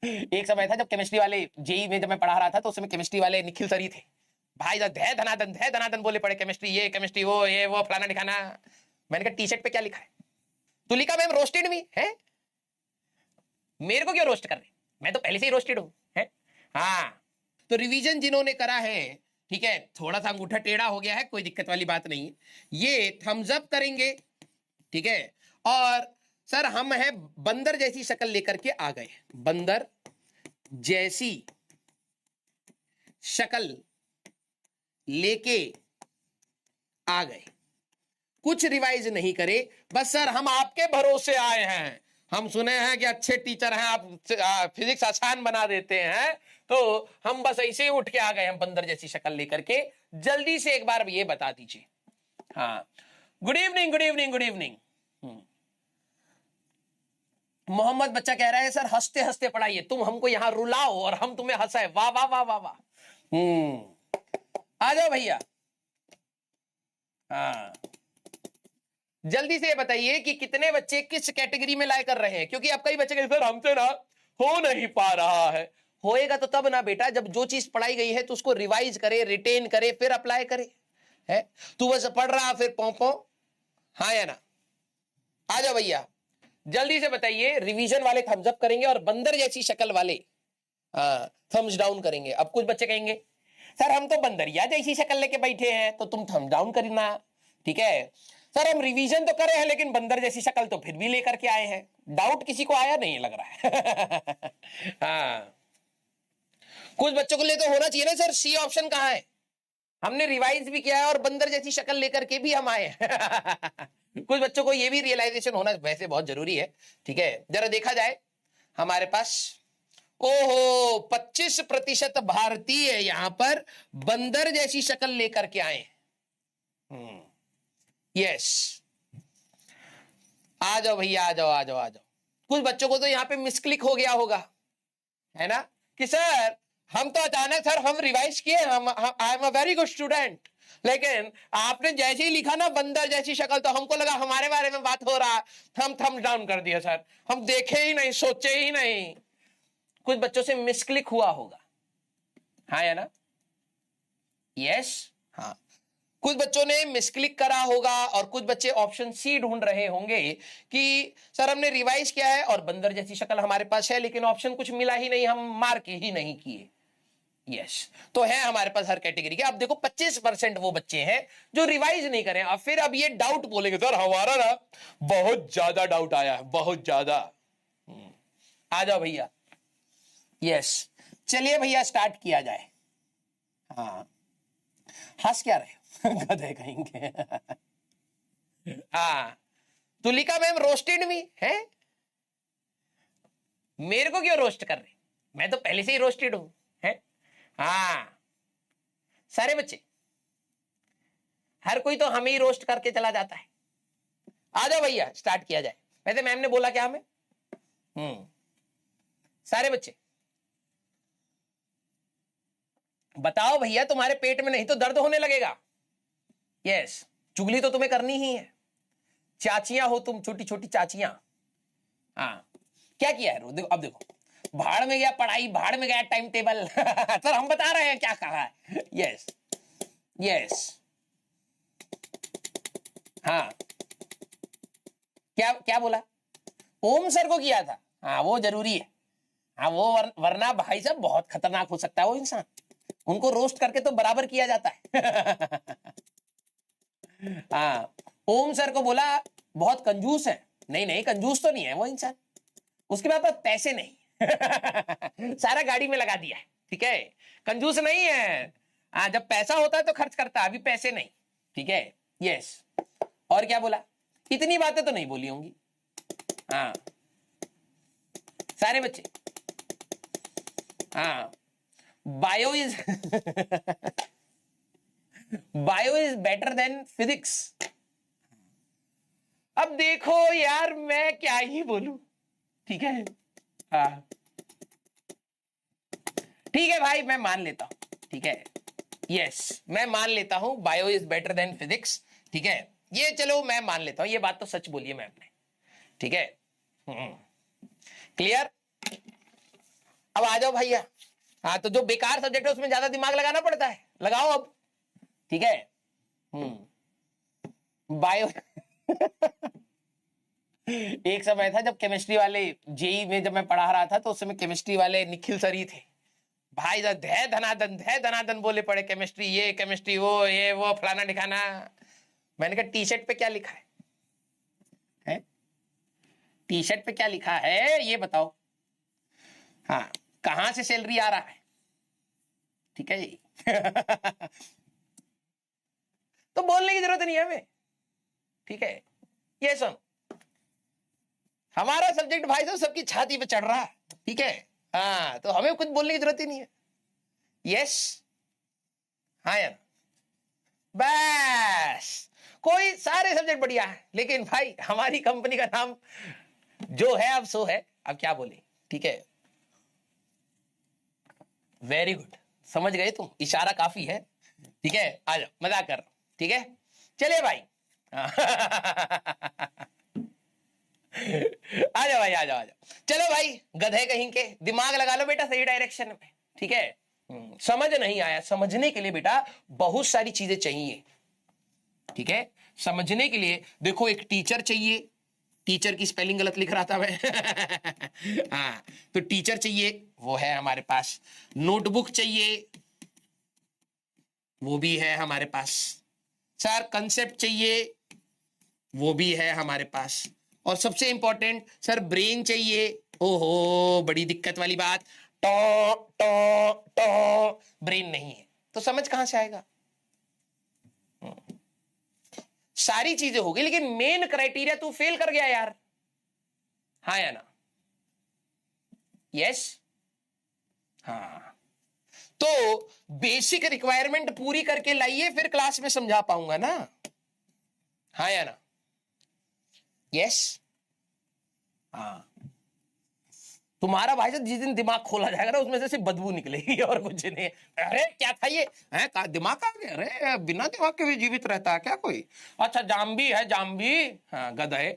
एक समय था जब केमिस्ट्री वाले जेई में जब मैं पढ़ा रहा था तो उस समय केमिस्ट्री वाले निखिल सर ही थे भाई। जब धय धनादन बोले पड़े, केमिस्ट्री ये केमिस्ट्री वो ये वो फलाना दिखाना। मैंने कहा टी शर्ट पे क्या लिखा है? तो लिखा मैम रोस्टेड मी है। मेरे को क्यों रोस्ट कर रहे, मैं तो पहले से ही रोस्टेड हूं है। हाँ, तो रिवीजन जिन्होंने करा है, ठीक है, थोड़ा सा अंगूठा टेढ़ा हो गया है, कोई दिक्कत वाली बात नहीं है, ये थम्स अप करेंगे, ठीक है। और सर हम है बंदर जैसी शक्ल लेकर के आ गए, बंदर जैसी शक्ल लेके आ गए, कुछ रिवाइज नहीं करे, बस सर हम आपके भरोसे आए हैं, हम सुने हैं कि अच्छे टीचर हैं आप, फिजिक्स आसान बना देते हैं, तो हम बस ऐसे ही उठ के आ गए हम बंदर जैसी शक्ल लेकर के। जल्दी से एक बार ये बता दीजिए। हाँ, good evening good evening good evening. Mohammad बच्चा कह रहा है सर हंसते हंसते पढ़ाइए, तुम हमको यहां रुलाओ और हम तुम्हें हंसाए, वाह वाह वाह वाह वाह। आ जाओ भैया। हाँ, जल्दी से बताइए कि कितने बच्चे किस कैटेगरी में लाए कर रहे हैं, क्योंकि अब कई बच्चे कहते सर हमसे ना हो नहीं पा रहा है। होएगा तो तब ना बेटा जब जो चीज पढ़ाई गई है तो उसको रिवाइज करे, रिटेन करे, फिर अप्लाई करे। है तू बस पढ़ रहा फिर पौ, हाँ या ना? आ जाओ भैया, जल्दी से बताइए। रिवीजन वाले थम्स अप करेंगे और बंदर जैसी शक्ल वाले थम्स डाउन करेंगे। अब कुछ बच्चे कहेंगे सर हम तो बंदरिया जैसी शक्ल लेके बैठे हैं, तो तुम थम्स डाउन करना, ठीक है। सर हम रिवीजन तो करे हैं लेकिन बंदर जैसी शक्ल तो फिर भी लेकर के आए हैं। डाउट किसी को आया नहीं लग रहा है। हाँ, कुछ बच्चों को लिए तो होना चाहिए ना सर, सी ऑप्शन कहां है? हमने रिवाइज भी किया है और बंदर जैसी शक्ल लेकर के भी हम आए हैं। कुछ बच्चों को ये भी रियलाइजेशन होना वैसे बहुत जरूरी है, ठीक है। जरा देखा जाए हमारे पास, ओहो 25% भारतीय यहां पर बंदर जैसी शक्ल लेकर के आए। यस, आ जाओ भैया, आ जाओ आ जाओ आ जाओ। कुछ बच्चों को तो यहां पे मिसक्लिक हो गया होगा, है ना, कि सर हम तो अचानक सर हम रिवाइज किए, हम I am a very good student, लेकिन आपने जैसे ही लिखा ना बंदर जैसी शक्ल तो हमको लगा हमारे बारे में बात हो रहा, हम थम्स डाउन कर दिया सर, हम देखे ही नहीं, सोचे ही नहीं। कुछ बच्चों से मिसक्लिक हुआ होगा, हाँ या ना? यस, हाँ, कुछ बच्चों ने मिसक्लिक करा होगा और कुछ बच्चे ऑप्शन सी ढूंढ रहे होंगे कि सर हमने रिवाइज किया है और बंदर जैसी शक्ल हमारे पास है, लेकिन ऑप्शन कुछ मिला ही नहीं, हम मार्क ही नहीं किए। यस, तो है हमारे पास हर कैटेगरी के। अब देखो 25% वो बच्चे हैं जो रिवाइज नहीं करें। अब फिर अब ये डाउट बोलेंगे सर हमारा ना बहुत ज्यादा डाउट आया है, बहुत ज्यादा। आ जाओ भैया। यस, चलिए भैया स्टार्ट किया जाए। हाँ, हंस क्या रहे हो? गधे कहेंगे। हाँ, तुलिका मैम रोस्टेड मी है, मेरे को क्यों रोस्ट कर रहे, मैं तो पहले से ही रोस्टेड हूं है। हाँ, सारे बच्चे, हर कोई तो हमें ही रोस्ट करके चला जाता है। आ जाओ भैया स्टार्ट किया जाए। वैसे मैम ने बोला क्या हमें? सारे बच्चे बताओ भैया, तुम्हारे पेट में नहीं तो दर्द होने लगेगा। यस, चुगली तो तुम्हें करनी ही है, चाचियां हो तुम, छोटी छोटी चाचियां। हाँ, क्या किया है? देखो अब देखो, भाड़ में गया पढ़ाई, भाड़ में गया टाइम टेबल। सर हम बता रहे हैं क्या कहा है। यस यस, हाँ, क्या क्या बोला? ओम सर को किया था, हाँ वो जरूरी है। हाँ वो वरना भाई साहब बहुत खतरनाक हो सकता है वो इंसान, उनको रोस्ट करके तो बराबर किया जाता है। हाँ, ओम सर को बोला बहुत कंजूस है, नहीं नहीं कंजूस तो नहीं है वो इंसान, उसके पास पैसे नहीं। सारा गाड़ी में लगा दिया है, ठीक है, कंजूस नहीं है। हाँ, जब पैसा होता है तो खर्च करता है, अभी पैसे नहीं, ठीक है। यस, और क्या बोला? इतनी बातें तो नहीं बोली होंगी। हाँ, सारे बच्चे, हाँ, bio is bio is better than physics. अब देखो यार मैं क्या ही बोलूं, ठीक है। हाँ ठीक है भाई, मैं मान लेता हूं, ठीक है। यस, मैं मान लेता हूं bio is better than physics, ठीक है, ये चलो मैं मान लेता हूं, ये बात तो सच बोली है मैम ने, ठीक है। क्लियर? अब आ जाओ भैया। हाँ, तो जो बेकार सब्जेक्ट है उसमें ज्यादा दिमाग लगाना पड़ता है, लगाओ अब। ठीक है। बायो एक समय था जब केमिस्ट्री वाले, जेई में जब मैं पढ़ा रहा था, तो उस समय केमिस्ट्री वाले निखिल सर ही थे भाई। धय धनादन बोले पड़े, केमिस्ट्री ये, केमिस्ट्री वो, ये वो, फलाना ठिकाना। मैंने कहा टी शर्ट पे क्या लिखा है? टी शर्ट पे क्या लिखा है ये बताओ। हाँ, कहां से सैलरी आ रहा है? ठीक है जी। तो बोलने की जरूरत नहीं है हमें। ठीक है, ये सुन, हमारा सब्जेक्ट भाई साहब सबकी छाती पे चढ़ रहा है। ठीक है, हाँ, तो हमें कुछ बोलने की जरूरत ही नहीं है। यस, हाँ यार, बस। कोई सारे सब्जेक्ट बढ़िया है, लेकिन भाई हमारी कंपनी का नाम जो है अब सो है, अब क्या बोले। ठीक है, वेरी गुड, समझ गए तुम, इशारा काफी है। ठीक है, आ जाओ, मजाक कर रहा हूं। ठीक है, चलिए भाई। आ जाओ भाई, आ जाओ, आ जाओ। चलो भाई, गधे कहीं के, दिमाग लगा लो बेटा सही डायरेक्शन में। ठीक है, समझ नहीं आया, समझने के लिए बेटा बहुत सारी चीजें चाहिए। ठीक है, समझने के लिए देखो, एक टीचर चाहिए। टीचर की स्पेलिंग गलत लिख रहा था मैं। हाँ, तो टीचर चाहिए, वो है हमारे पास। नोटबुक चाहिए, वो भी है हमारे पास। सर कंसेप्ट चाहिए, वो भी है हमारे पास। और सबसे इंपॉर्टेंट सर ब्रेन चाहिए। ओहो, बड़ी दिक्कत वाली बात, टो टो टो ब्रेन नहीं है तो समझ कहां से आएगा? सारी चीजें हो गई, लेकिन मेन क्राइटेरिया तू फेल कर गया यार। हाँ या ना? यस, हाँ। तो बेसिक रिक्वायरमेंट पूरी करके लाइए, फिर क्लास में समझा पाऊंगा ना। हाँ या ना? यस, हाँ। तुम्हारा भाई साहब जिस दिन दिमाग खोला जाएगा ना, उसमें से सिर्फ बदबू निकलेगी और कुछ नहीं। अरे क्या था ये है, दिमाग आ गया? अरे बिना दिमाग के भी जीवित रहता है क्या कोई? अच्छा, जाम्बी है, जाम्बी। हाँ, गधा है।